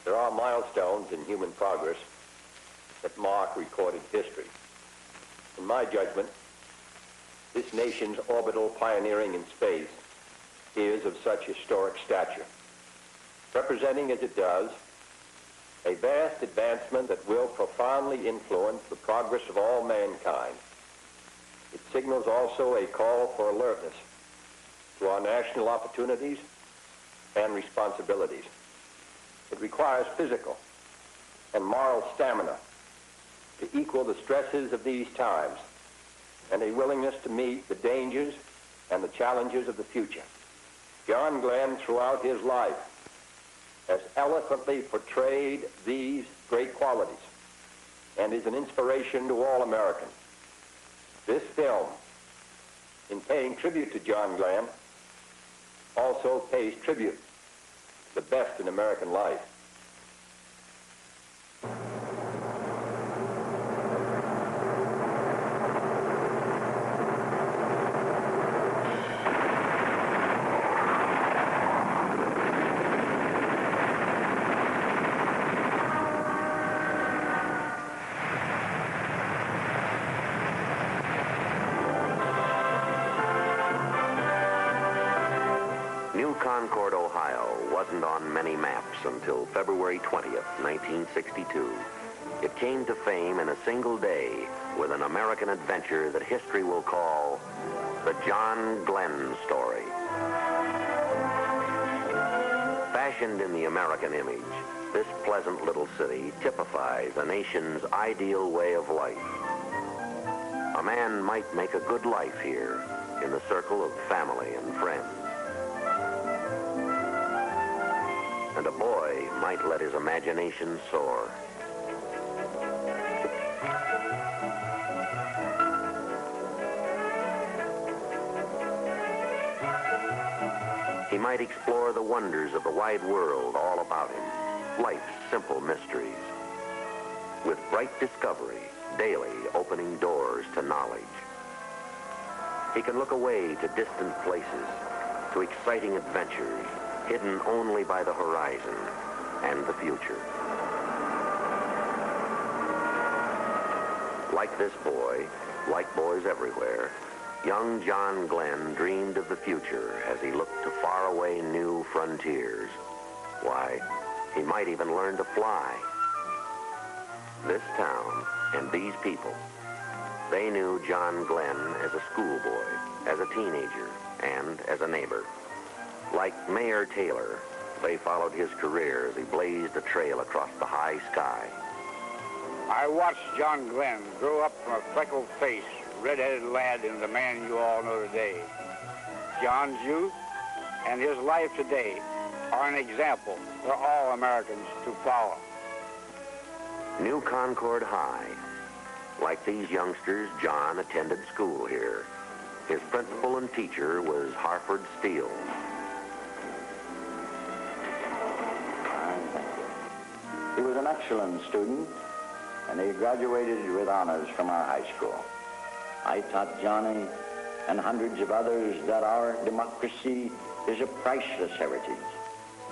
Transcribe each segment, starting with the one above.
There are milestones in human progress that mark recorded history. In my judgment, this nation's orbital pioneering in space is of such historic stature, representing as it does a vast advancement that will profoundly influence the progress of all mankind. It signals also a call for alertness to our national opportunities and responsibilities. It requires physical and moral stamina to equal the stresses of these times and a willingness to meet the dangers and the challenges of the future. John Glenn, throughout his life, has eloquently portrayed these great qualities and is an inspiration to all Americans. This film, in paying tribute to John Glenn, also pays tribute to the best in American life. Concord, Ohio wasn't on many maps until February 20th, 1962. It came to fame in a single day with an American adventure that history will call the John Glenn story. Fashioned in the American image, this pleasant little city typifies a nation's ideal way of life. A man might make a good life here in the circle of family and friends. And a boy might let his imagination soar. He might explore the wonders of the wide world all about him, life's simple mysteries, with bright discovery daily opening doors to knowledge. He can look away to distant places, to exciting adventures, hidden only by the horizon and the future. Like this boy, like boys everywhere, young John Glenn dreamed of the future as he looked to faraway new frontiers. Why, he might even learn to fly. This town and these people, they knew John Glenn as a schoolboy, as a teenager, and as a neighbor. Like Mayor Taylor, they followed his career as he blazed a trail across the high sky. I watched John Glenn grow up from a freckled face, red-headed lad into the man you all know today. John's youth and his life today are an example for all Americans to follow. New Concord High. Like these youngsters, John attended school here. His principal and teacher was Harford Steele. He was an excellent student, and he graduated with honors from our high school. I taught Johnny and hundreds of others that our democracy is a priceless heritage,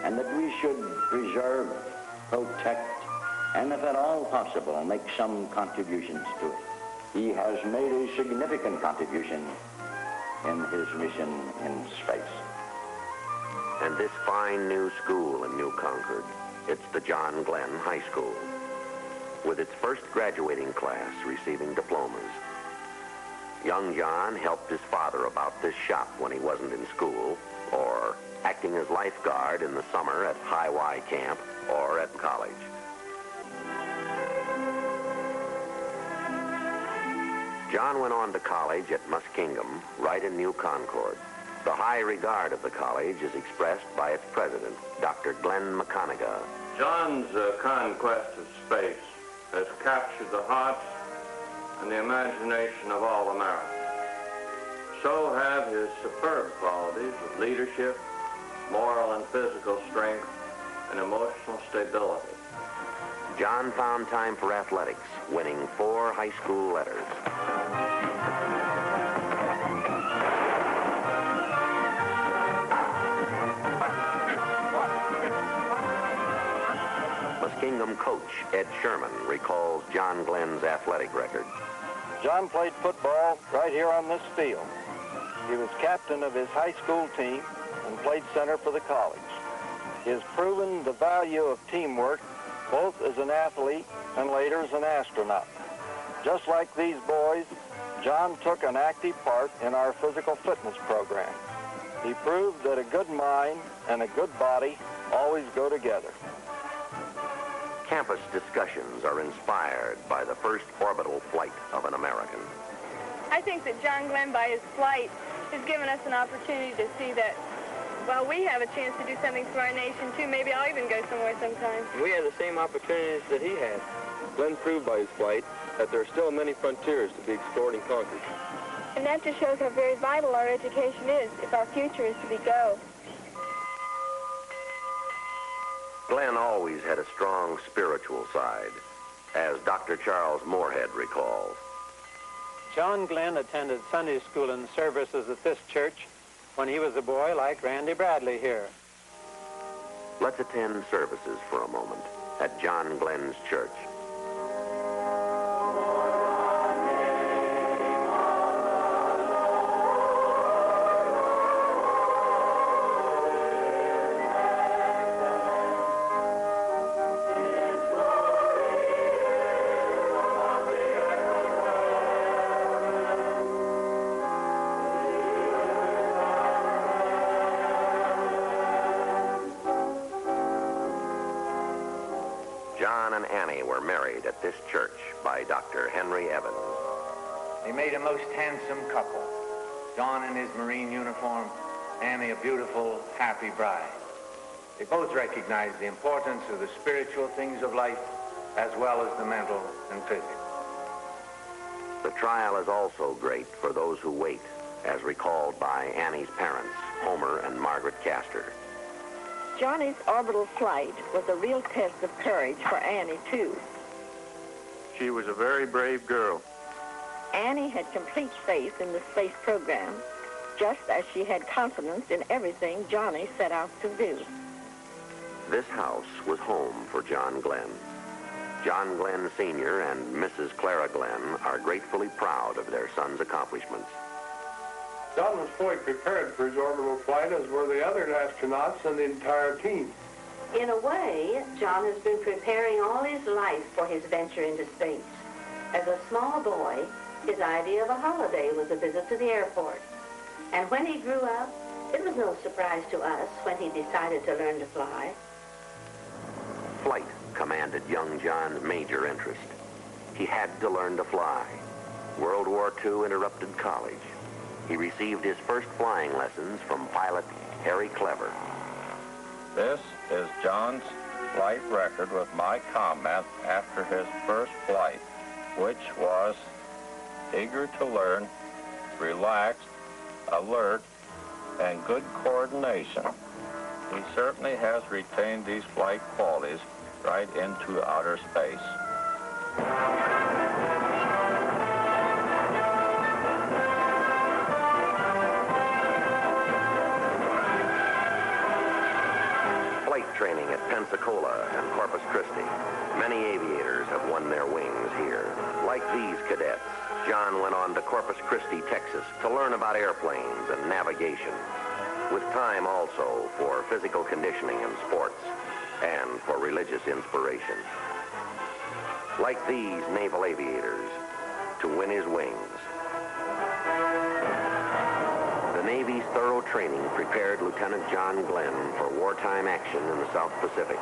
and that we should preserve, protect, and if at all possible, make some contributions to it. He has made a significant contribution in his mission in space. And this fine new school in New Concord, it's the John Glenn High School, with its first graduating class receiving diplomas. Young John helped his father about this shop when he wasn't in school, or acting as lifeguard in the summer at High Y Camp or at college. John went on to college at Muskingum, right in New Concord. The high regard of the college is expressed by its president, Dr. Glenn McConaughey. John's conquest of space has captured the hearts and the imagination of all Americans. So have his superb qualities of leadership, moral and physical strength, and emotional stability. John found time for athletics, winning 4 high school letters. Muskingum coach Ed Sherman recalls John Glenn's athletic record. John played football right here on this field. He was captain of his high school team and played center for the college. He has proven the value of teamwork both as an athlete and later as an astronaut. Just like these boys, John took an active part in our physical fitness program. He proved that a good mind and a good body always go together. Campus discussions are inspired by the first orbital flight of an American. I think that John Glenn, by his flight, has given us an opportunity to see that, well, we have a chance to do something for our nation, too. Maybe I'll even go somewhere sometime. We have the same opportunities that he had. Glenn proved by his flight that there are still many frontiers to be explored and conquered. And that just shows how very vital our education is if our future is to be go. Glenn always had a strong spiritual side, as Dr. Charles Moorhead recalls. John Glenn attended Sunday school and services at this church when he was a boy like Randy Bradley here. Let's attend services for a moment at John Glenn's church. John and Annie were married at this church by Dr. Henry Evans. They made a most handsome couple. John in his Marine uniform, Annie a beautiful, happy bride. They both recognized the importance of the spiritual things of life as well as the mental and physical. The trial is also great for those who wait, as recalled by Annie's parents, Homer and Margaret Castor. Johnny's orbital flight was a real test of courage for Annie, too. She was a very brave girl. Annie had complete faith in the space program, just as she had confidence in everything Johnny set out to do. This house was home for John Glenn. John Glenn Sr. and Mrs. Clara Glenn are gratefully proud of their son's accomplishments. John was fully prepared for his orbital flight, as were the other astronauts and the entire team. In a way, John has been preparing all his life for his venture into space. As a small boy, his idea of a holiday was a visit to the airport. And when he grew up, it was no surprise to us when he decided to learn to fly. Flight commanded young John's major interest. He had to learn to fly. World War II interrupted college. He received his first flying lessons from pilot Harry Clever. This is John's flight record with my comment after his first flight, which was eager to learn, relaxed, alert, and good coordination. He certainly has retained these flight qualities right into outer space. Training at Pensacola and Corpus Christi. Many aviators have won their wings here. Like these cadets, John went on to Corpus Christi, Texas to learn about airplanes and navigation, with time also for physical conditioning and sports, and for religious inspiration. Like these naval aviators, to win his wings. The Navy's thorough training prepared Lieutenant John Glenn for wartime action in the South Pacific,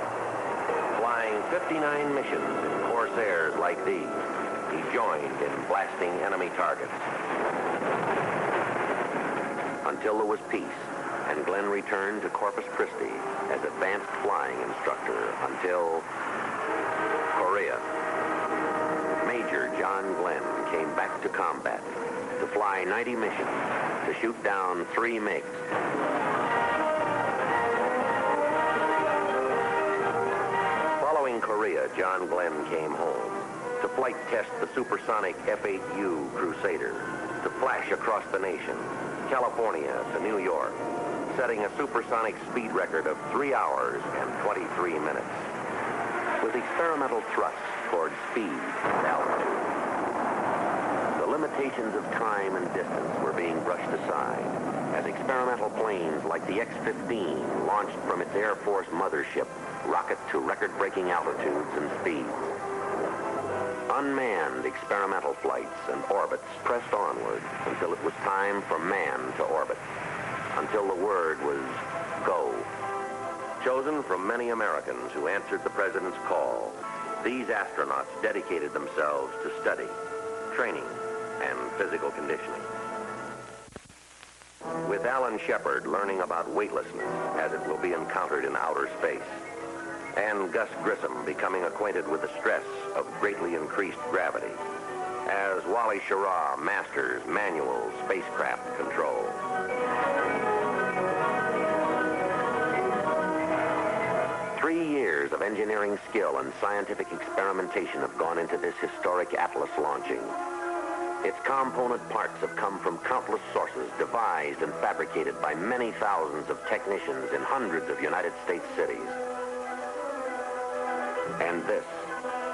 flying 59 missions in Corsairs like these, he joined in blasting enemy targets. Until there was peace, and Glenn returned to Corpus Christi as advanced flying instructor until Korea. Major John Glenn came back to combat to fly 90 missions to shoot down 3 MiGs. Following Korea, John Glenn came home to flight test the supersonic F-8U Crusader, to flash across the nation, California to New York, setting a supersonic speed record of 3 hours and 23 minutes. With experimental thrusts toward speed and altitude, the limitations of time and distance were being brushed aside as experimental planes like the X-15 launched from its Air Force mothership rocket to record-breaking altitudes and speeds. Unmanned experimental flights and orbits pressed onward until it was time for man to orbit, until the word was go. Chosen from many Americans who answered the president's call, these astronauts dedicated themselves to study, training, and physical conditioning. With Alan Shepard learning about weightlessness as it will be encountered in outer space, and Gus Grissom becoming acquainted with the stress of greatly increased gravity, as Wally Schirra masters manual spacecraft control. Three years of engineering skill and scientific experimentation have gone into this historic Atlas launching. Its component parts have come from countless sources, devised and fabricated by many thousands of technicians in hundreds of United States cities. And this,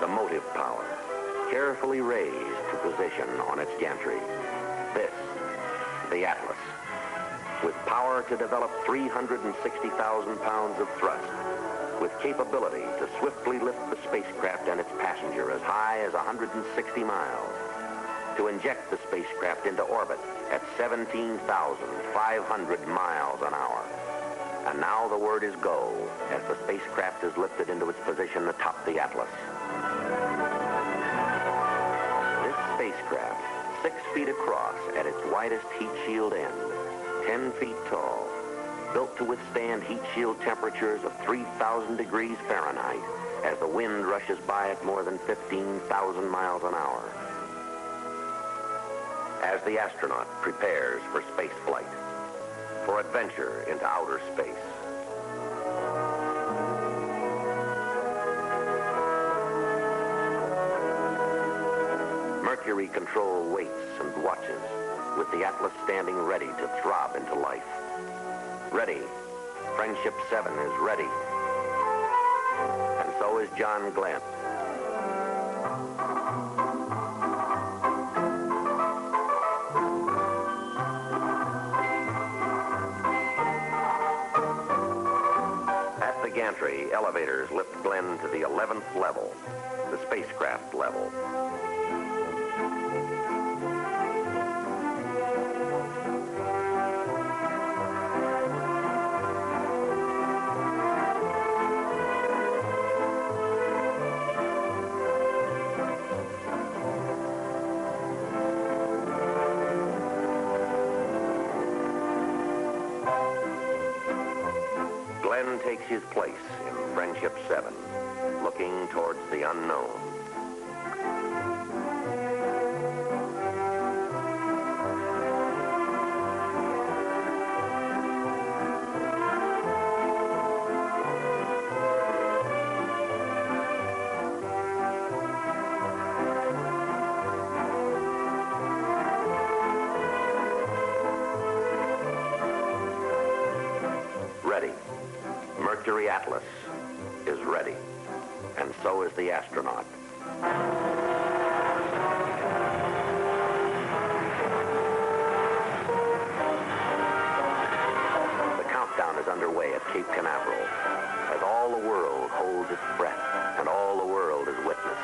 the motive power, carefully raised to position on its gantry. This, the Atlas, with power to develop 360,000 pounds of thrust, with capability to swiftly lift the spacecraft and its passenger as high as 160 miles, to inject the spacecraft into orbit at 17,500 miles an hour. And now the word is go, as the spacecraft is lifted into its position atop the Atlas. This spacecraft, 6 feet across at its widest heat shield end, 10 feet tall, built to withstand heat shield temperatures of 3,000 degrees Fahrenheit as the wind rushes by at more than 15,000 miles an hour. As the astronaut prepares for space flight, for adventure into outer space. Mercury control waits and watches, with the Atlas standing ready to throb into life. Ready. Friendship 7 is ready. And so is John Glenn. Gantry, elevators lift Glenn to the 11th level, the spacecraft level. Glenn takes his place in Friendship 7, looking towards the unknown. Ready. Mercury Atlas is ready, and so is the astronaut. The countdown is underway at Cape Canaveral, as all the world holds its breath, and all the world is witness.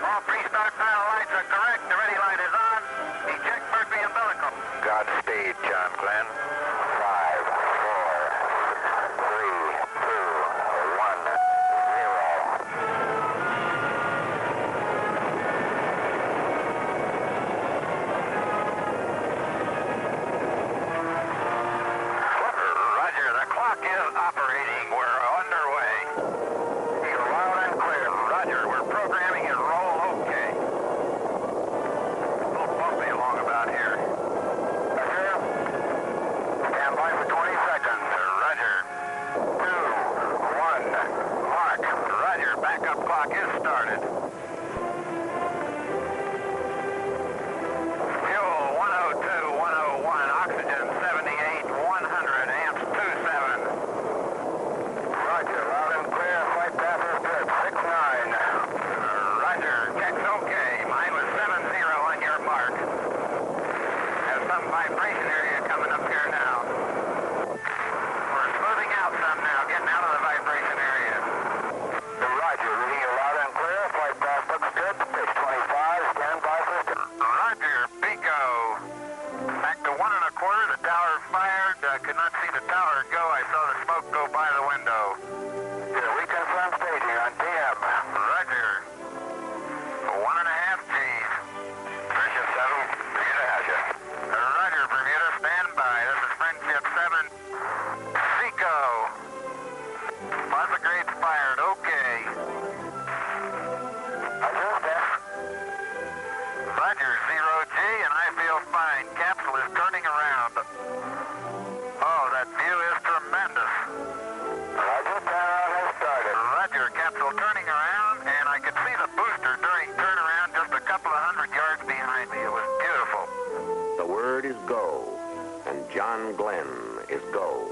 All pre-start panel lights are correct. The ready light is on. is go,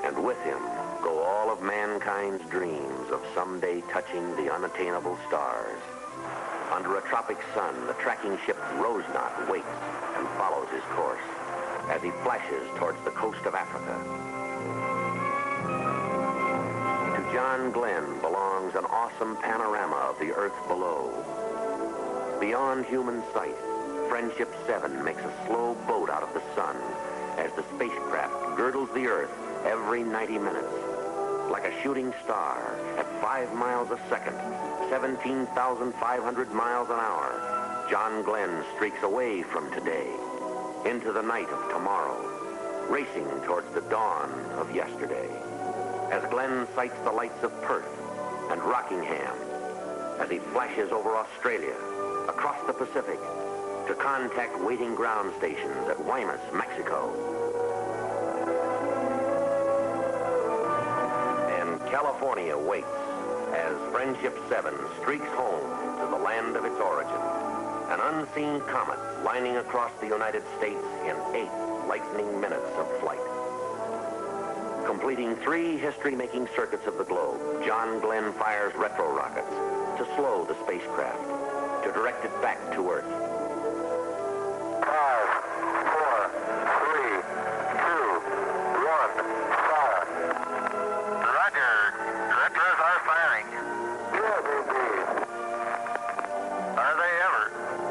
and with him go all of mankind's dreams of someday touching the unattainable stars. Under a tropic sun, the tracking ship Rosenaught waits and follows his course as he flashes towards the coast of Africa. To John Glenn belongs an awesome panorama of the earth below. Beyond human sight, Friendship 7 makes a slow boat out of the sun as the spacecraft girdles the earth every 90 minutes. Like a shooting star at 5 miles a second, 17,500 miles an hour, John Glenn streaks away from today into the night of tomorrow, racing towards the dawn of yesterday. As Glenn sights the lights of Perth and Rockingham, as he flashes over Australia, across the Pacific, to contact waiting ground stations at Guaymas, Mexico. And California waits as Friendship 7 streaks home to the land of its origin. An unseen comet lining across the United States in 8 lightning minutes of flight. Completing 3 history-making circuits of the globe, John Glenn fires retro rockets to slow the spacecraft, to direct it back to Earth. 5, 4, 3, 2, 1, fire. Roger. Retros are firing. Yeah, baby. Are they ever?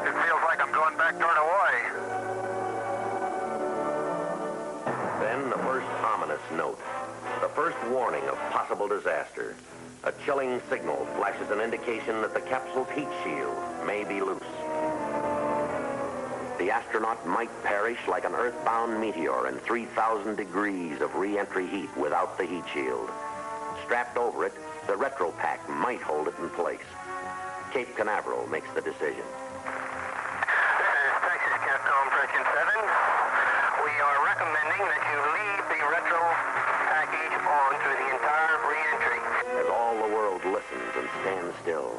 It feels like I'm going back toward Hawaii. Then the first ominous note, the first warning of possible disaster. A chilling signal flashes an indication that the capsule's heat shield may be loose. The astronaut might perish like an earthbound meteor in 3,000 degrees of re-entry heat without the heat shield. Strapped over it, the retro pack might hold it in place. Cape Canaveral makes the decision. This is Texas Capcom Friendship 7. We are recommending that you leave the retro package on through the entire re-entry. As all the world listens and stands still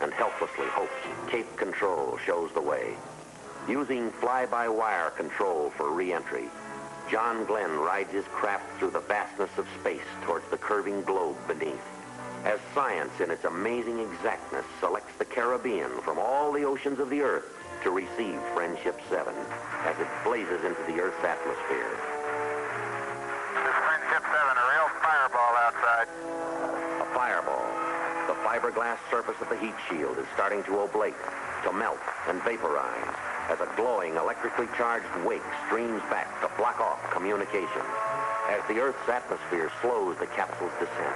and helplessly hopes, Cape Control shows the way. Using fly-by-wire control for re-entry, John Glenn rides his craft through the vastness of space towards the curving globe beneath. As science in its amazing exactness selects the Caribbean from all the oceans of the Earth to receive Friendship 7 as it blazes into the Earth's atmosphere. This is Friendship 7, a real fireball outside. A fireball. The fiberglass surface of the heat shield is starting to oblate, to melt and vaporize as a glowing electrically charged wake streams back to block off communication as the Earth's atmosphere slows the capsule's descent.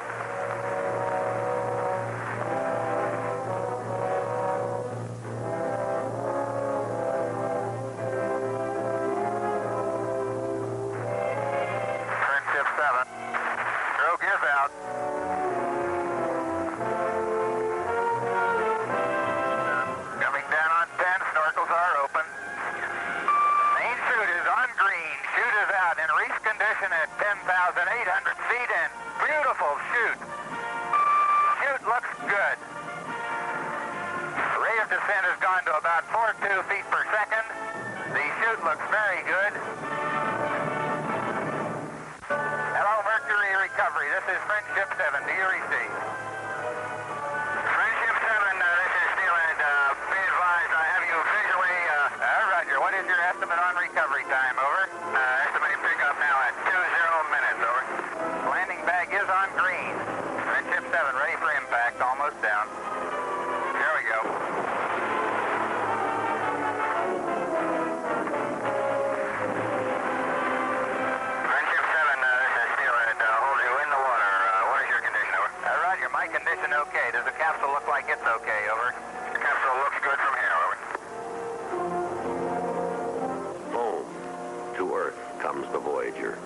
Friendship 7. Stroke is out. Coming down on 10, snorkels are open. Main chute is on green. Chute is out in reef condition at 10,800 feet in. Beautiful chute. Chute looks good. Rate of descent has gone to about 4.2 feet per second. The chute looks very good. Hello, Mercury Recovery. This is Friendship 7. Do you receive? Friendship 7, this is Steelhead. Be advised, I have you visually... Roger. What is your estimate on recovery time? Over. Estimated pickup now at 20 minutes. Over. Landing bag is on green. Friendship 7, ready for impact. Almost down. Here we go. Friendship 7, this is Steelhead. Hold you in the water. What is your condition? Over. Roger. My condition okay. Does the capsule look like it's okay? Over. The capsule looks good from here. Over. Home to Earth comes the Voyager.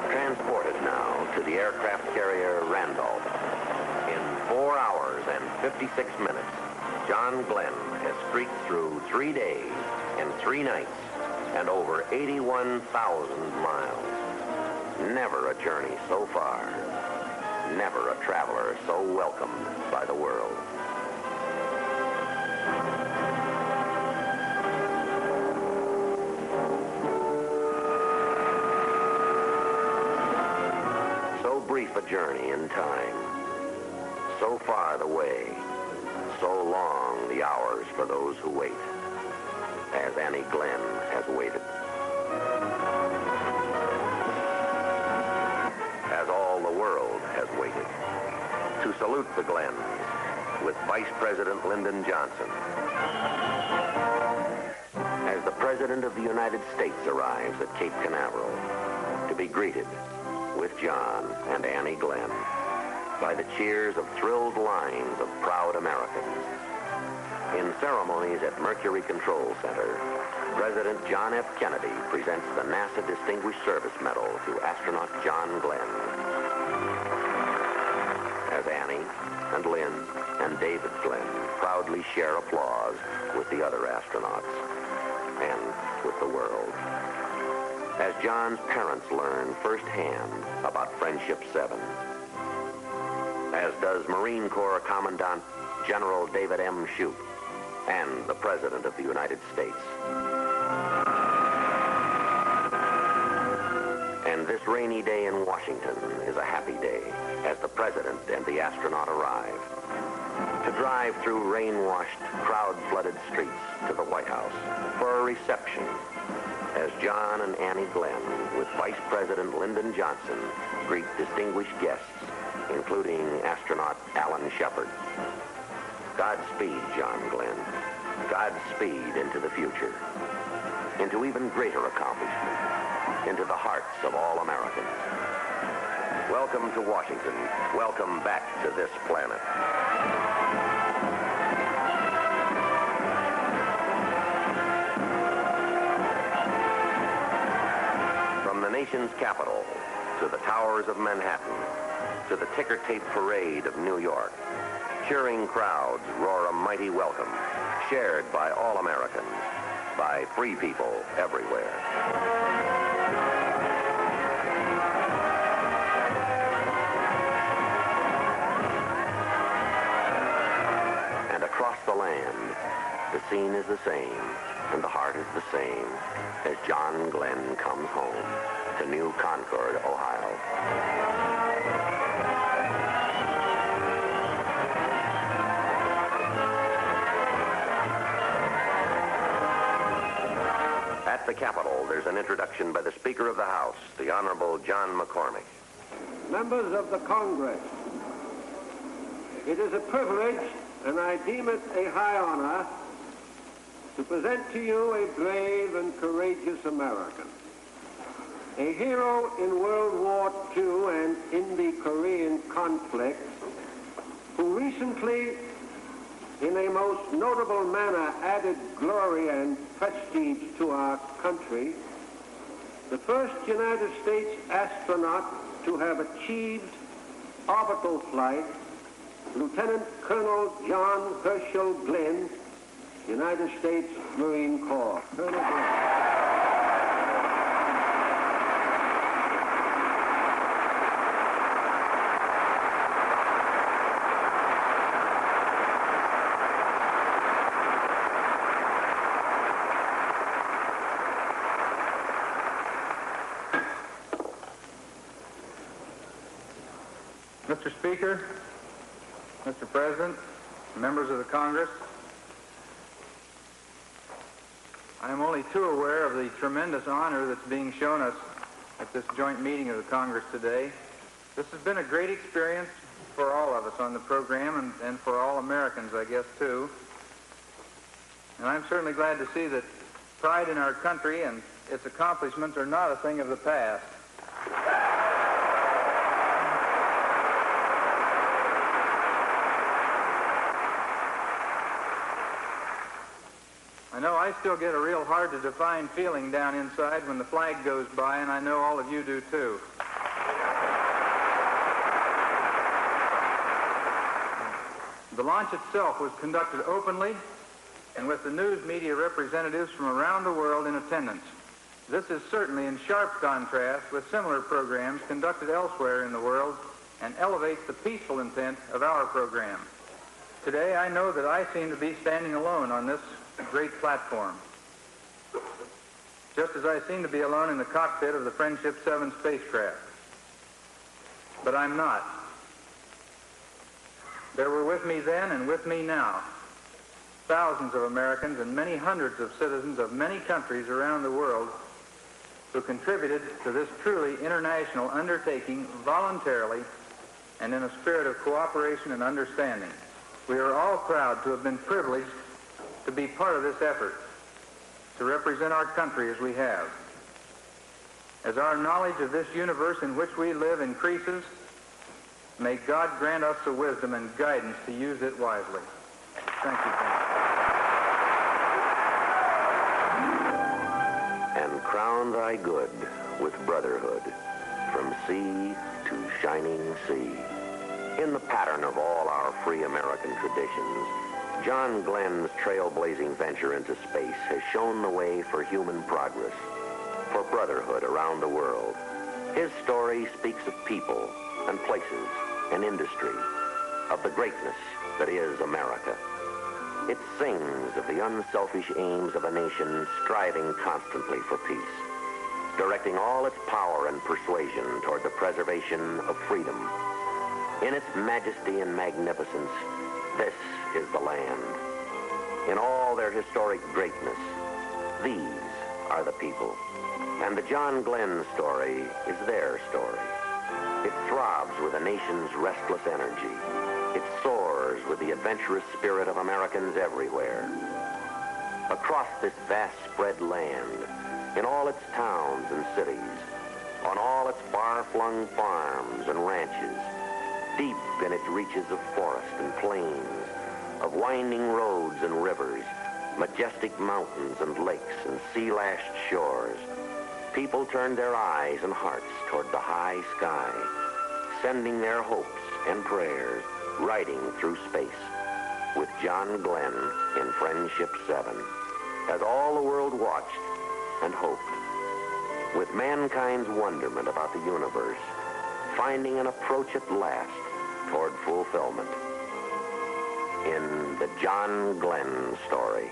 Transported now to the aircraft carrier Randolph. In 4 hours and 56 minutes, John Glenn has streaked through 3 days and 3 nights and over 81,000 miles. Never a journey so far. Never a traveler so welcomed by the world. brief a journey in time. So far the way, so long the hours for those who wait, as Annie Glenn has waited. As all the world has waited. To salute the Glens with Vice President Lyndon Johnson. As the President of the United States arrives at Cape Canaveral to be greeted with John and Annie Glenn by the cheers of thrilled lines of proud Americans. In ceremonies at Mercury Control Center, President John F. Kennedy presents the NASA Distinguished Service Medal to astronaut John Glenn. As Annie and Lynn and David Glenn proudly share applause with the other astronauts and with the world. As John's parents learn firsthand about Friendship 7. As does Marine Corps Commandant General David M. Shoup and the President of the United States. And this rainy day in Washington is a happy day as the President and the astronaut arrive to drive through rain-washed, crowd-flooded streets to the White House for a reception as John and Annie Glenn with Vice President Lyndon Johnson greet distinguished guests, including astronaut Alan Shepard. Godspeed, John Glenn. Godspeed into the future, into even greater accomplishment, into the hearts of all Americans. Welcome to Washington. Welcome back to this planet. From the nation's capital to the towers of Manhattan to the ticker tape parade of New York, cheering crowds roar a mighty welcome, shared by all Americans, by free people everywhere. And across the land, the scene is the same, and the heart is the same, as John Glenn comes home to New Concord, Ohio. At the Capitol, there's an introduction by the Speaker of the House, the Honorable John McCormick. Members of the Congress, it is a privilege, and I deem it a high honor, to present to you a brave and courageous American, a hero in World War II and in the Korean conflict, who recently, in a most notable manner, added glory and prestige to our country, the first United States astronaut to have achieved orbital flight, Lieutenant Colonel John Herschel Glenn, United States Marine Corps. Colonel Glenn. Mr. Speaker, Mr. President, members of the Congress, I am only too aware of the tremendous honor that's being shown us at this joint meeting of the Congress today. This has been a great experience for all of us on the program and for all Americans, I guess, too. And I'm certainly glad to see that pride in our country and its accomplishments are not a thing of the past. I know I still get a real hard-to-define feeling down inside when the flag goes by, and I know all of you do, too. The launch itself was conducted openly and with the news media representatives from around the world in attendance. This is certainly in sharp contrast with similar programs conducted elsewhere in the world and elevates the peaceful intent of our program. Today, I know that I seem to be standing alone on this great platform, just as I seem to be alone in the cockpit of the Friendship 7 spacecraft. but I'm not. There were with me then and with me now thousands of Americans and many hundreds of citizens of many countries around the world who contributed to this truly international undertaking voluntarily and in a spirit of cooperation and understanding. We are all proud to have been privileged to be part of this effort, to represent our country as we have. As our knowledge of this universe in which we live increases, may God grant us the wisdom and guidance to use it wisely. Thank you, Frank. And crown thy good with brotherhood from sea to shining sea. In the pattern of all our free American traditions, John Glenn's trailblazing venture into space has shown the way for human progress, for brotherhood around the world. His story speaks of people and places and industry, of the greatness that is America. It sings of the unselfish aims of a nation striving constantly for peace, directing all its power and persuasion toward the preservation of freedom. In its majesty and magnificence, this is the land. In all their historic greatness, these are the people. And the John Glenn story is their story. It throbs with a nation's restless energy. It soars with the adventurous spirit of Americans everywhere. Across this vast spread land, in all its towns and cities, on all its far-flung farms and ranches, deep in its reaches of forest and plains, of winding roads and rivers, majestic mountains and lakes and sea-lashed shores, people turned their eyes and hearts toward the high sky, sending their hopes and prayers riding through space with John Glenn in Friendship 7, as all the world watched and hoped, with mankind's wonderment about the universe, finding an approach at last toward fulfillment. In the John Glenn story.